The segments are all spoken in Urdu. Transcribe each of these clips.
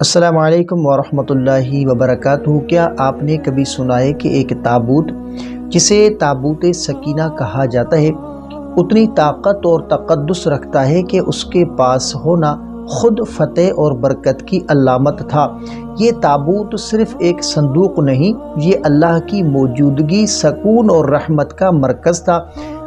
السلام علیکم ورحمۃ اللہ وبرکاتہ۔ کیا آپ نے کبھی سنا ہے کہ ایک تابوت جسے تابوت سکینہ کہا جاتا ہے اتنی طاقت اور تقدس رکھتا ہے کہ اس کے پاس ہونا خود فتح اور برکت کی علامت تھا۔ یہ تابوت صرف ایک صندوق نہیں، یہ اللہ کی موجودگی، سکون اور رحمت کا مرکز تھا۔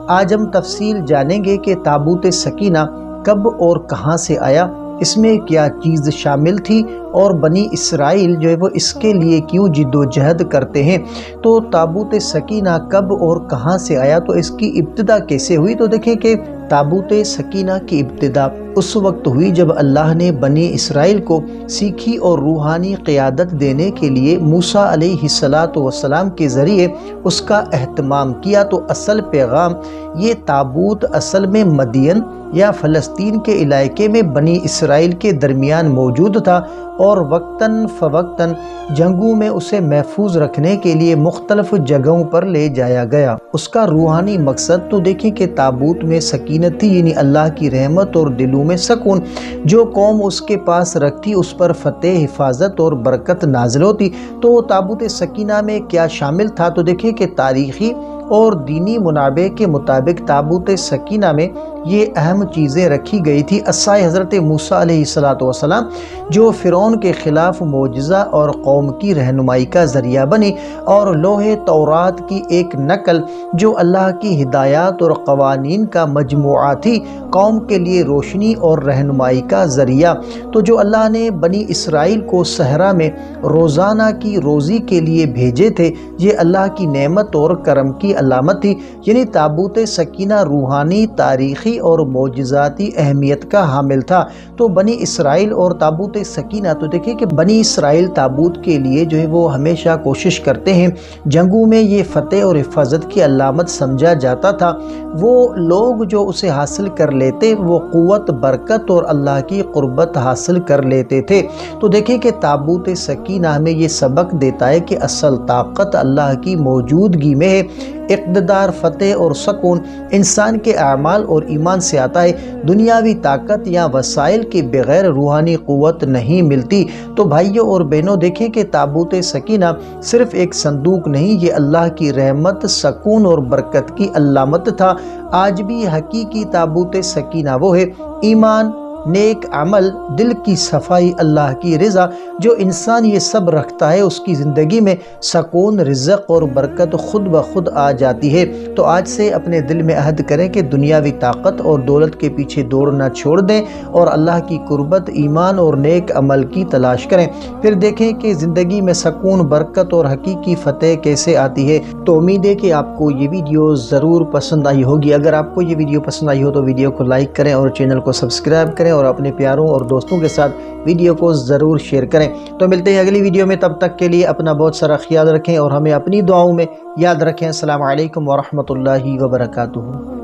آج ہم تفصیل جانیں گے کہ تابوت سکینہ کب اور کہاں سے آیا، اس میں کیا چیز شامل تھی اور بنی اسرائیل جو ہے وہ اس کے لیے کیوں جد و جہد کرتے ہیں۔ تو تابوت سکینہ کب اور کہاں سے آیا، تو اس کی ابتدا کیسے ہوئی؟ تو دیکھیں کہ تابوت سکینہ کی ابتدا اس وقت ہوئی جب اللہ نے بنی اسرائیل کو سیکھی اور روحانی قیادت دینے کے لیے موسیٰ علیہ السلام کے ذریعے اس کا اہتمام کیا۔ تو اصل پیغام یہ تابوت اصل میں مدین یا فلسطین کے علاقے میں بنی اسرائیل کے درمیان موجود تھا، اور وقتاً فوقتاً جنگوں میں اسے محفوظ رکھنے کے لیے مختلف جگہوں پر لے جایا گیا۔ اس کا روحانی مقصد تو دیکھیں کہ تابوت میں سکینت تھی، یعنی اللہ کی رحمت اور دلوں میں سکون۔ جو قوم اس کے پاس رکھتی اس پر فتح، حفاظت اور برکت نازل ہوتی۔ تو تابوت سکینہ میں کیا شامل تھا؟ تو دیکھیں کہ تاریخی اور دینی منابع کے مطابق تابوت سکینہ میں یہ اہم چیزیں رکھی گئی تھی: عصائے حضرت موسیٰ علیہ السلام جو فرعون کے خلاف معجزہ اور قوم کی رہنمائی کا ذریعہ بنی، اور لوح تورات کی ایک نقل جو اللہ کی ہدایات اور قوانین کا مجموعہ تھی، قوم کے لیے روشنی اور رہنمائی کا ذریعہ۔ تو جو اللہ نے بنی اسرائیل کو صحرا میں روزانہ کی روزی کے لیے بھیجے تھے، یہ اللہ کی نعمت اور کرم کی علامت تھی۔ یعنی تابوت سکینہ روحانی، تاریخی اور معجزاتی اہمیت کا حامل تھا۔ تو بنی اسرائیل اور تابوت سکینہ، تو دیکھیں کہ بنی اسرائیل تابوت کے لیے جو ہے وہ ہمیشہ کوشش کرتے ہیں۔ جنگوں میں یہ فتح اور حفاظت کی علامت سمجھا جاتا تھا۔ وہ لوگ جو اسے حاصل کر لیتے وہ قوت، برکت اور اللہ کی قربت حاصل کر لیتے تھے۔ تو دیکھیں کہ تابوت سکینہ ہمیں یہ سبق دیتا ہے کہ اصل طاقت اللہ کی موجودگی میں ہے۔ اقتدار، فتح اور سکون انسان کے اعمال اور ایمان سے آتا ہے۔ دنیاوی طاقت یا وسائل کے بغیر روحانی قوت نہیں ملتی۔ تو بھائیوں اور بہنوں، دیکھیں کہ تابوت سکینہ صرف ایک صندوق نہیں، یہ اللہ کی رحمت، سکون اور برکت کی علامت تھا۔ آج بھی حقیقی تابوت سکینہ وہ ہے: ایمان، نیک عمل، دل کی صفائی، اللہ کی رضا۔ جو انسان یہ سب رکھتا ہے اس کی زندگی میں سکون، رزق اور برکت خود بخود آ جاتی ہے۔ تو آج سے اپنے دل میں عہد کریں کہ دنیاوی طاقت اور دولت کے پیچھے دوڑنا چھوڑ دیں اور اللہ کی قربت، ایمان اور نیک عمل کی تلاش کریں۔ پھر دیکھیں کہ زندگی میں سکون، برکت اور حقیقی فتح کیسے آتی ہے۔ تو امید ہے کہ آپ کو یہ ویڈیو ضرور پسند آئی ہوگی۔ اگر آپ کو یہ ویڈیو پسند آئی ہو تو ویڈیو کو لائک کریں اور چینل کو سبسکرائب کریں، اور اپنے پیاروں اور دوستوں کے ساتھ ویڈیو کو ضرور شیئر کریں۔ تو ملتے ہیں اگلی ویڈیو میں، تب تک کے لیے اپنا بہت سارا خیال رکھیں اور ہمیں اپنی دعاؤں میں یاد رکھیں۔ السلام علیکم ورحمۃ اللہ وبرکاتہ۔